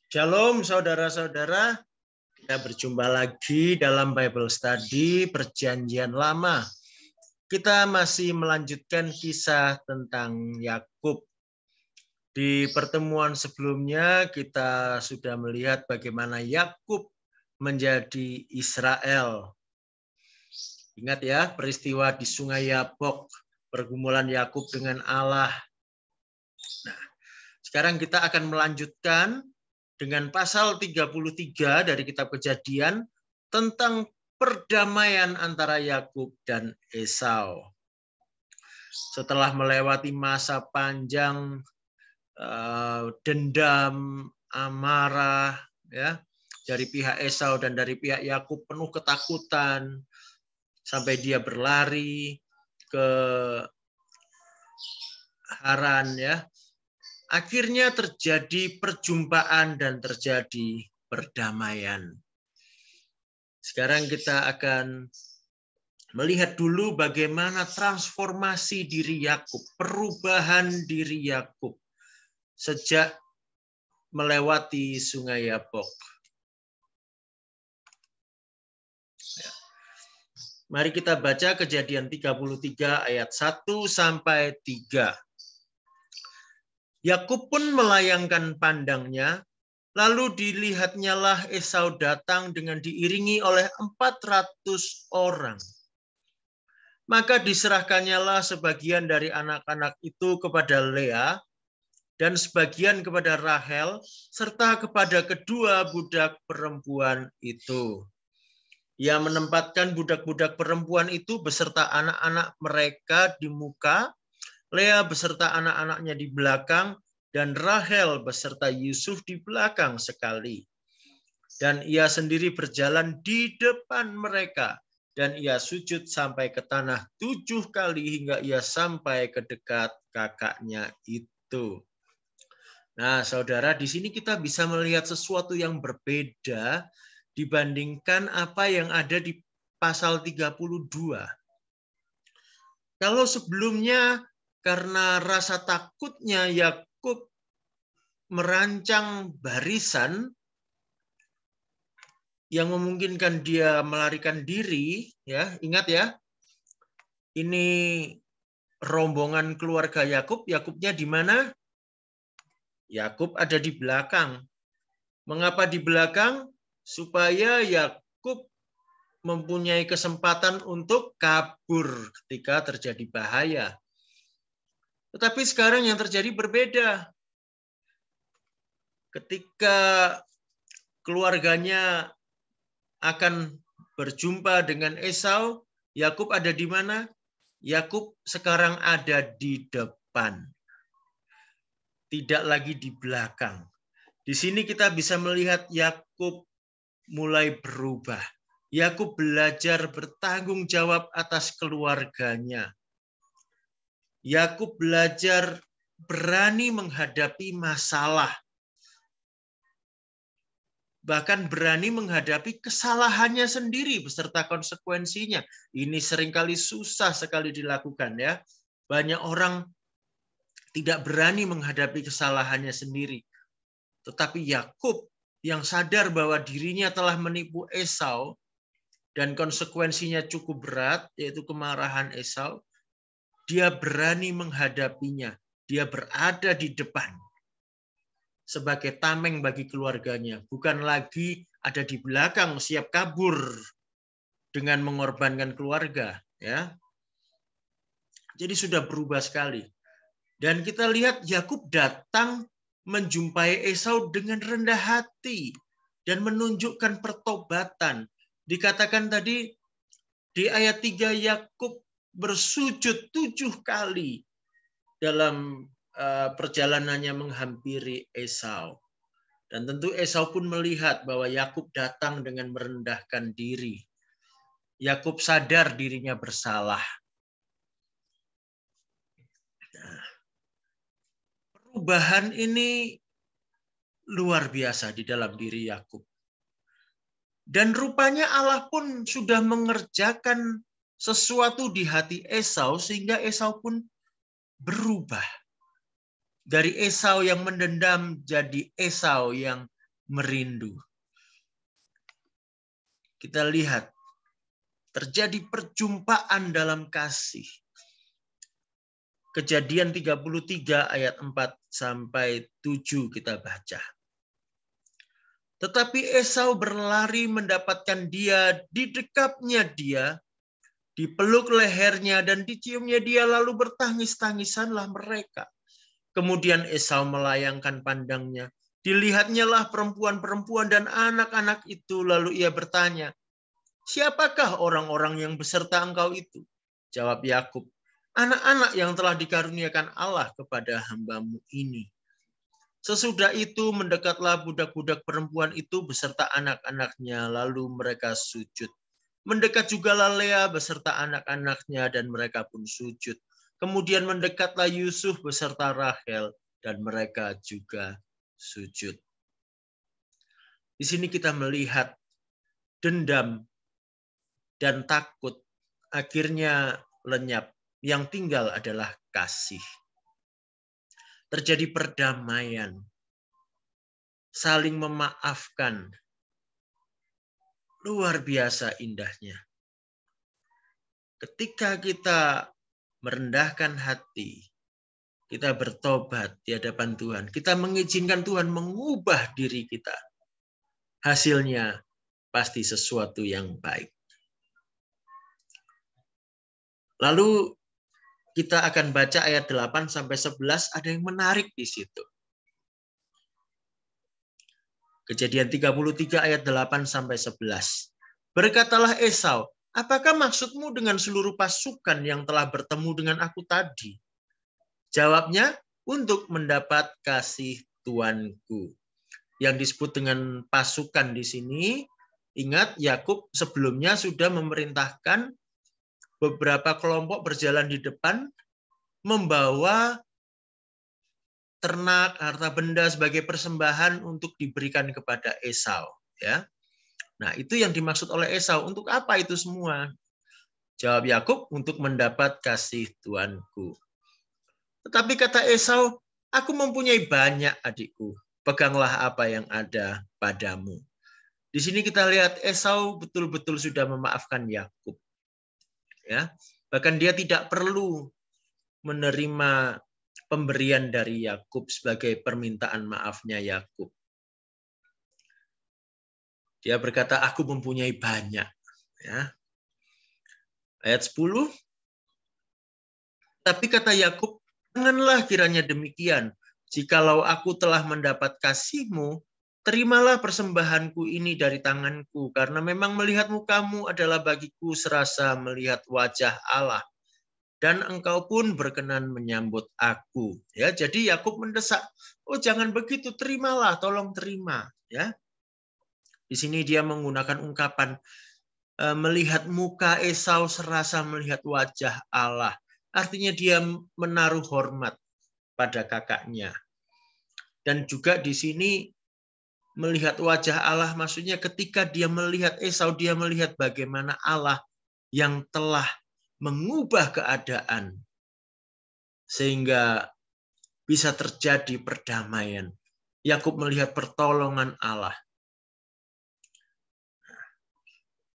Shalom saudara-saudara, kita berjumpa lagi dalam Bible Study Perjanjian Lama. Kita masih melanjutkan kisah tentang Yakub. Di pertemuan sebelumnya kita sudah melihat bagaimana Yakub menjadi Israel. Ingat ya, peristiwa di Sungai Yabok, pergumulan Yakub dengan Allah. Nah, sekarang kita akan melanjutkan dengan pasal 33 dari kitab Kejadian tentang perdamaian antara Yakub dan Esau. Setelah melewati masa panjang dendam, amarah ya dari pihak Esau dan dari pihak Yakub, penuh ketakutan sampai dia berlari ke Haran ya. Akhirnya terjadi perjumpaan dan terjadi perdamaian. Sekarang kita akan melihat dulu bagaimana transformasi diri Yakub, perubahan diri Yakub sejak melewati Sungai Yabok. Mari kita baca Kejadian 33 ayat 1 sampai 3. Yakub pun melayangkan pandangnya, lalu dilihatnyalah Esau datang dengan diiringi oleh 400 orang. Maka diserahkannyalah sebagian dari anak-anak itu kepada Lea, dan sebagian kepada Rahel, serta kepada kedua budak perempuan itu. Ia menempatkan budak-budak perempuan itu beserta anak-anak mereka di muka, Lea beserta anak-anaknya di belakang, dan Rahel beserta Yusuf di belakang sekali. Dan ia sendiri berjalan di depan mereka, dan ia sujud sampai ke tanah 7 kali hingga ia sampai ke dekat kakaknya itu. Nah, saudara, di sini kita bisa melihat sesuatu yang berbeda dibandingkan apa yang ada di pasal 32. Kalau sebelumnya karena rasa takutnya Yakub merancang barisan yang memungkinkan dia melarikan diri, ya, ingat ya. Ini rombongan keluarga Yakub, Yakubnya di mana? Yakub ada di belakang. Mengapa di belakang? Supaya Yakub mempunyai kesempatan untuk kabur ketika terjadi bahaya. Tetapi sekarang yang terjadi berbeda. Ketika keluarganya akan berjumpa dengan Esau, Yakub ada di mana? Yakub sekarang ada di depan. Tidak lagi di belakang. Di sini kita bisa melihat Yakub mulai berubah. Yakub belajar bertanggung jawab atas keluarganya. Yakub belajar berani menghadapi masalah. Bahkan berani menghadapi kesalahannya sendiri beserta konsekuensinya. Ini seringkali susah sekali dilakukan ya. Banyak orang tidak berani menghadapi kesalahannya sendiri. Tetapi Yakub yang sadar bahwa dirinya telah menipu Esau dan konsekuensinya cukup berat, yaitu kemarahan Esau, dia berani menghadapinya. Dia berada di depan sebagai tameng bagi keluarganya, bukan lagi ada di belakang siap kabur dengan mengorbankan keluarga, ya. Jadi sudah berubah sekali. Dan kita lihat Yakub datang menjumpai Esau dengan rendah hati dan menunjukkan pertobatan. Dikatakan tadi di ayat 3 Yakub bersujud 7 kali dalam perjalanannya menghampiri Esau. Dan tentu Esau pun melihat bahwa Yakub datang dengan merendahkan diri. Yakub sadar dirinya bersalah. Nah, perubahan ini luar biasa di dalam diri Yakub. Dan rupanya Allah pun sudah mengerjakan sesuatu di hati Esau sehingga Esau pun berubah. Dari Esau yang mendendam jadi Esau yang merindu. Kita lihat terjadi perjumpaan dalam kasih. Kejadian 33 ayat 4 sampai 7 kita baca. Tetapi Esau berlari mendapatkan dia, didekapnya dia, dipeluk lehernya dan diciumnya dia, lalu bertangis-tangisanlah mereka. Kemudian Esau melayangkan pandangnya, dilihatnya lah perempuan-perempuan dan anak-anak itu, lalu ia bertanya, siapakah orang-orang yang beserta engkau itu? Jawab Yakub, anak-anak yang telah dikaruniakan Allah kepada hamba-Mu ini. Sesudah itu mendekatlah budak-budak perempuan itu beserta anak-anaknya, lalu mereka sujud. Mendekat jugalah Lea beserta anak-anaknya dan mereka pun sujud. Kemudian mendekatlah Yusuf beserta Rahel dan mereka juga sujud. Di sini kita melihat dendam dan takut akhirnya lenyap. Yang tinggal adalah kasih. Terjadi perdamaian, saling memaafkan. Luar biasa indahnya. Ketika kita merendahkan hati, kita bertobat di hadapan Tuhan, kita mengizinkan Tuhan mengubah diri kita. Hasilnya pasti sesuatu yang baik. Lalu kita akan baca ayat 8 sampai 11, ada yang menarik di situ. Kejadian 33 ayat 8 sampai 11. Berkatalah Esau, apakah maksudmu dengan seluruh pasukan yang telah bertemu dengan aku tadi? Jawabnya, untuk mendapat kasih tuanku. Yang disebut dengan pasukan di sini, ingat Yakub sebelumnya sudah memerintahkan beberapa kelompok berjalan di depan, membawa ternak, harta benda sebagai persembahan untuk diberikan kepada Esau. Ya, nah itu yang dimaksud oleh Esau. Untuk apa itu semua? Jawab Yakub, untuk mendapat kasih tuanku. Tetapi kata Esau, aku mempunyai banyak adikku. Peganglah apa yang ada padamu. Di sini kita lihat Esau betul-betul sudah memaafkan Yakub. Ya, bahkan dia tidak perlu menerima pemberian dari Yakub sebagai permintaan maafnya Yakub. Dia berkata, aku mempunyai banyak. Ya. Ayat 10. Tapi kata Yakub, janganlah kiranya demikian. Jikalau aku telah mendapat kasih-Mu, terimalah persembahanku ini dari tanganku, karena memang melihat mukamu adalah bagiku serasa melihat wajah Allah. Dan engkau pun berkenan menyambut aku. Ya, jadi Yakub mendesak, oh jangan begitu, terimalah, tolong terima. Ya, di sini dia menggunakan ungkapan melihat muka Esau serasa melihat wajah Allah. Artinya dia menaruh hormat pada kakaknya. Dan juga di sini melihat wajah Allah, maksudnya ketika dia melihat Esau, dia melihat bagaimana Allah yang telah mengubah keadaan sehingga bisa terjadi perdamaian. Yakub melihat pertolongan Allah.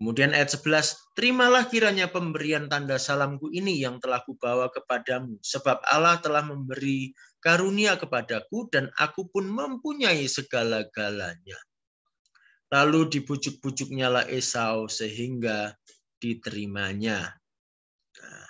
Kemudian ayat 11, terimalah kiranya pemberian tanda salamku ini yang telah kubawa kepadamu, sebab Allah telah memberi karunia kepadaku dan aku pun mempunyai segala-galanya. Lalu dibujuk-bujuknya lah Esau sehingga diterimanya. Nah,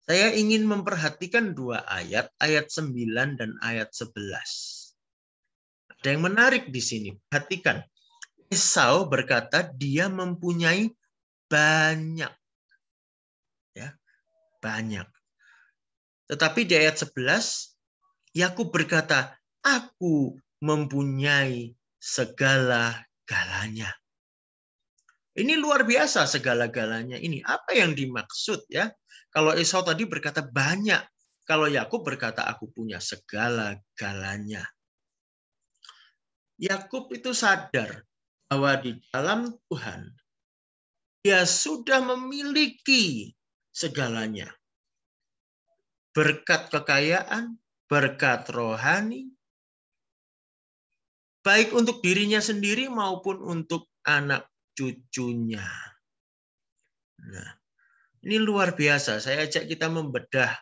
saya ingin memperhatikan dua ayat 9 dan ayat 11. Ada yang menarik di sini, perhatikan. Esau berkata dia mempunyai banyak. Ya, banyak. Tetapi di ayat 11, Yakub berkata, aku mempunyai segala-galanya. Ini luar biasa segala-galanya ini. Apa yang dimaksud ya? Kalau Esau tadi berkata banyak. Kalau Yakub berkata aku punya segala-galanya. Yakub itu sadar bahwa di dalam Tuhan dia sudah memiliki segalanya. Berkat kekayaan, berkat rohani, baik untuk dirinya sendiri maupun untuk anak cucunya. Nah, ini luar biasa. Saya ajak kita membedah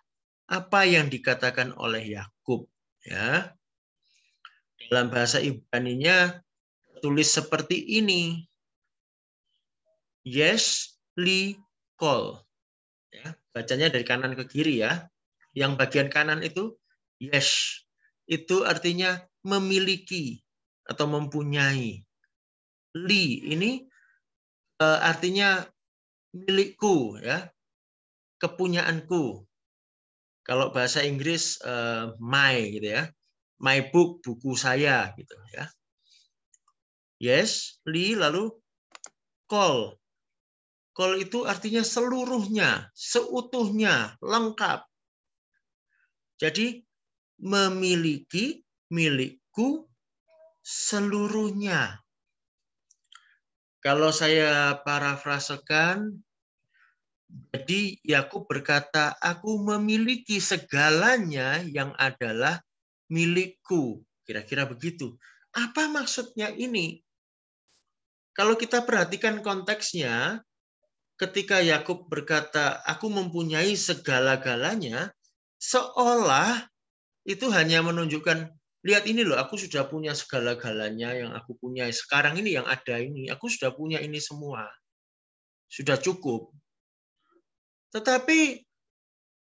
apa yang dikatakan oleh Yakub, ya. Dalam bahasa Ibrani-nya tulis seperti ini. Yes, li, kol. Ya, bacanya dari kanan ke kiri ya. Yang bagian kanan itu yes. Itu artinya memiliki atau mempunyai. Li ini artinya milikku ya. Kepunyaanku. Kalau bahasa Inggris my gitu ya. My book, buku saya gitu ya. Yes, li lalu kol. Kol itu artinya seluruhnya, seutuhnya, lengkap. Jadi memiliki, milikku, seluruhnya. Kalau saya parafrasekan, jadi Yakub berkata, aku memiliki segalanya yang adalah milikku. Kira-kira begitu. Apa maksudnya ini? Kalau kita perhatikan konteksnya, ketika Yakub berkata, aku mempunyai segala-galanya, seolah itu hanya menunjukkan, lihat ini loh, aku sudah punya segala-galanya yang aku punya. Sekarang ini yang ada ini, aku sudah punya ini semua. Sudah cukup. Tetapi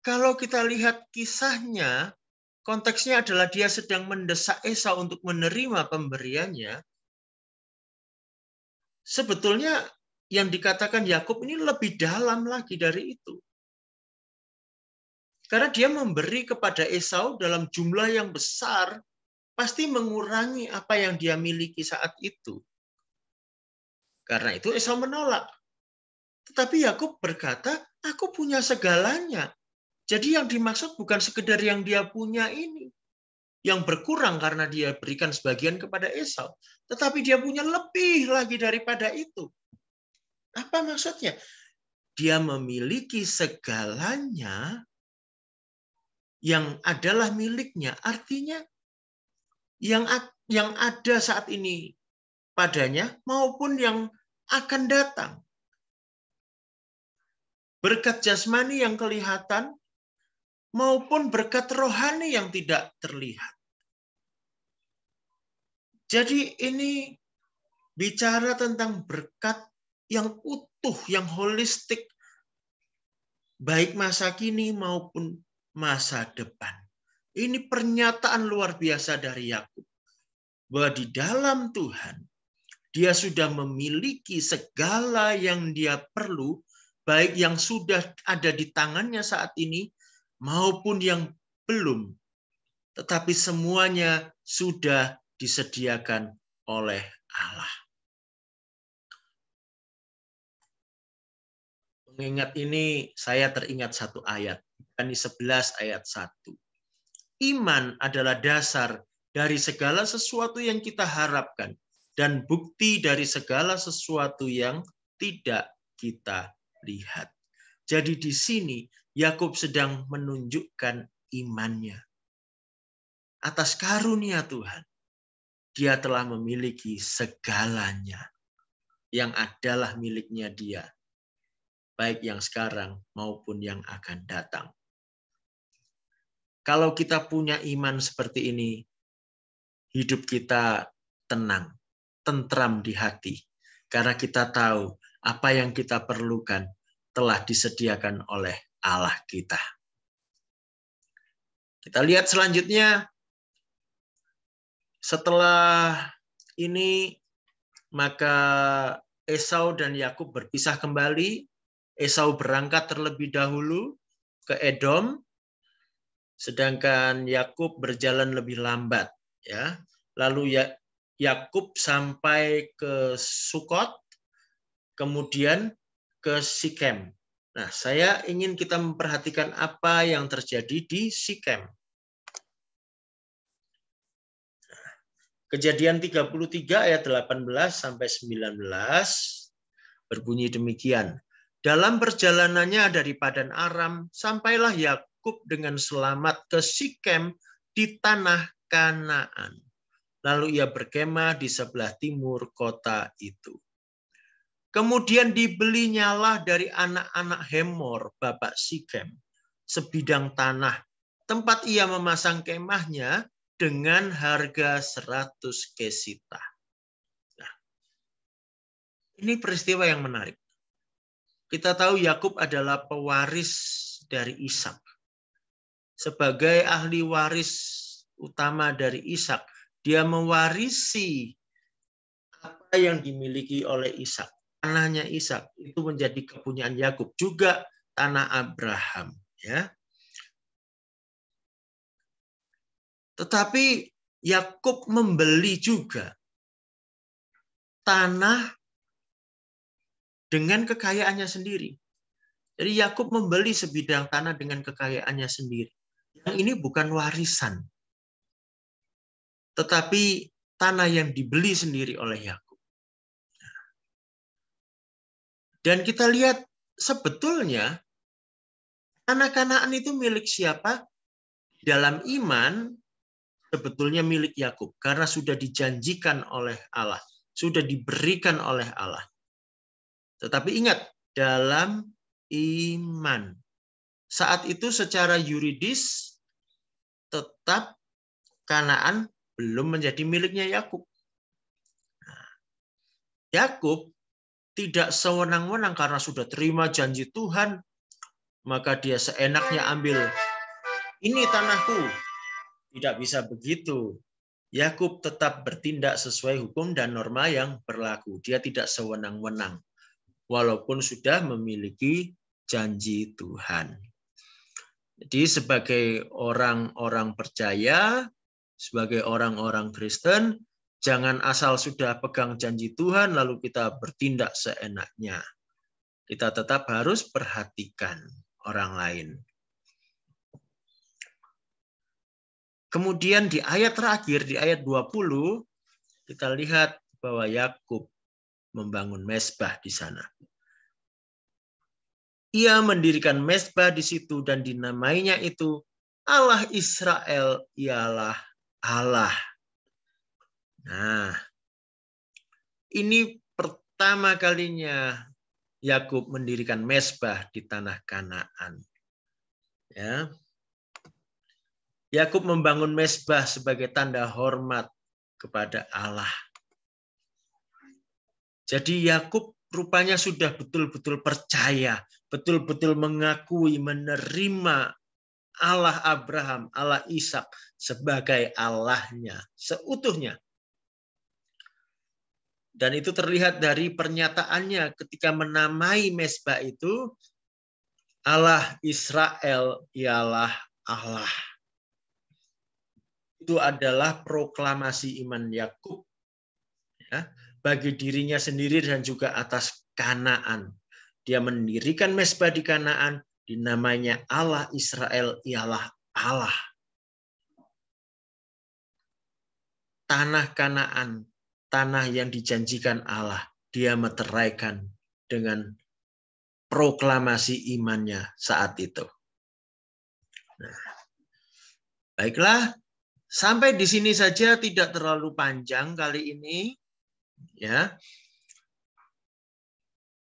kalau kita lihat kisahnya, konteksnya adalah dia sedang mendesak Esau untuk menerima pemberiannya. Sebetulnya yang dikatakan Yakub ini lebih dalam lagi dari itu. Karena dia memberi kepada Esau dalam jumlah yang besar, pasti mengurangi apa yang dia miliki saat itu. Karena itu Esau menolak. Tetapi Yakub berkata, aku punya segalanya. Jadi yang dimaksud bukan sekedar yang dia punya ini. Yang berkurang karena dia berikan sebagian kepada Esau. Tetapi dia punya lebih lagi daripada itu. Apa maksudnya? Dia memiliki segalanya yang adalah miliknya. Artinya yang ada saat ini padanya maupun yang akan datang. Berkat jasmani yang kelihatan maupun berkat rohani yang tidak terlihat. Jadi ini bicara tentang berkat yang utuh, yang holistik, baik masa kini maupun masa depan. Ini pernyataan luar biasa dari Yakub, bahwa di dalam Tuhan, dia sudah memiliki segala yang dia perlu, baik yang sudah ada di tangannya saat ini, maupun yang belum. Tetapi semuanya sudah disediakan oleh Allah. Mengingat ini, saya teringat satu ayat. Ibrani 11 ayat 1. Iman adalah dasar dari segala sesuatu yang kita harapkan dan bukti dari segala sesuatu yang tidak kita lihat. Jadi di sini Yakub sedang menunjukkan imannya. Atas karunia Tuhan, dia telah memiliki segalanya yang adalah miliknya dia, baik yang sekarang maupun yang akan datang. Kalau kita punya iman seperti ini, hidup kita tenang, tentram di hati. Karena kita tahu apa yang kita perlukan telah disediakan oleh Allah kita. Kita lihat selanjutnya. Setelah ini, maka Esau dan Yakub berpisah kembali. Esau berangkat terlebih dahulu ke Edom, sedangkan Yakub berjalan lebih lambat. Ya, lalu Yakub sampai ke Sukot, kemudian ke Sikem. Nah, saya ingin kita memperhatikan apa yang terjadi di Sikem. Kejadian 33 ayat 18 sampai 19 berbunyi demikian. Dalam perjalanannya dari Padan Aram, sampailah Yakub dengan selamat ke Sikem di tanah Kanaan. Lalu ia berkemah di sebelah timur kota itu. Kemudian dibelinyalah dari anak-anak Hemor, bapak Sikem, sebidang tanah, tempat ia memasang kemahnya dengan harga 100 kesita. Nah, ini peristiwa yang menarik. Kita tahu Yakub adalah pewaris dari Ishak. Sebagai ahli waris utama dari Ishak, dia mewarisi apa yang dimiliki oleh Ishak. Tanahnya Ishak itu menjadi kepunyaan Yakub, juga tanah Abraham, ya. Tetapi Yakub membeli juga tanah dengan kekayaannya sendiri. Jadi Yakub membeli sebidang tanah dengan kekayaannya sendiri. Yang ini bukan warisan, tetapi tanah yang dibeli sendiri oleh Yakub. Dan kita lihat sebetulnya tanah Kanaan itu milik siapa? Dalam iman sebetulnya milik Yakub karena sudah dijanjikan oleh Allah, sudah diberikan oleh Allah. Tetapi ingat, dalam iman. Saat itu secara yuridis tetap Kanaan belum menjadi miliknya Yakub. Yakub tidak sewenang-wenang karena sudah terima janji Tuhan, maka dia seenaknya ambil, ini tanahku. Tidak bisa begitu. Yakub tetap bertindak sesuai hukum dan norma yang berlaku. Dia tidak sewenang-wenang, walaupun sudah memiliki janji Tuhan. Jadi sebagai orang-orang percaya, sebagai orang-orang Kristen, jangan asal sudah pegang janji Tuhan lalu kita bertindak seenaknya. Kita tetap harus perhatikan orang lain. Kemudian di ayat terakhir, di ayat 20, kita lihat bahwa Yakub membangun mezbah di sana. Ia mendirikan mezbah di situ dan dinamainya itu Allah Israel ialah Allah. Nah, ini pertama kalinya Yakub mendirikan mezbah di tanah Kanaan. Ya. Yakub membangun mezbah sebagai tanda hormat kepada Allah. Jadi Yakub rupanya sudah betul-betul percaya, betul-betul mengakui, menerima Allah Abraham, Allah Ishak sebagai Allahnya, seutuhnya. Dan itu terlihat dari pernyataannya ketika menamai mezbah itu, Allah Israel ialah Allah. Itu adalah proklamasi iman Yakub, ya, bagi dirinya sendiri dan juga atas Kanaan. Dia mendirikan mezbah di Kanaan, dinamainya Allah Israel ialah Allah. Tanah Kanaan, tanah yang dijanjikan Allah, dia meteraikan dengan proklamasi imannya saat itu. Nah, baiklah, sampai di sini saja, tidak terlalu panjang kali ini. Ya,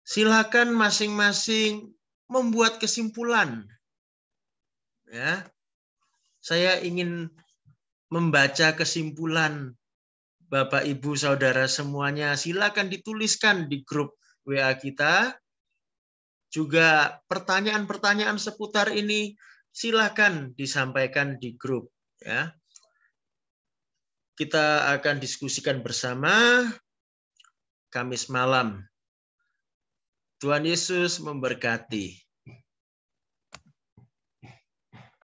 silakan masing-masing membuat kesimpulan. Ya, saya ingin membaca kesimpulan Bapak, Ibu, Saudara semuanya. Silakan dituliskan di grup WA kita. Juga pertanyaan-pertanyaan seputar ini silakan disampaikan di grup. Ya, kita akan diskusikan bersama Kamis malam. Tuhan Yesus memberkati.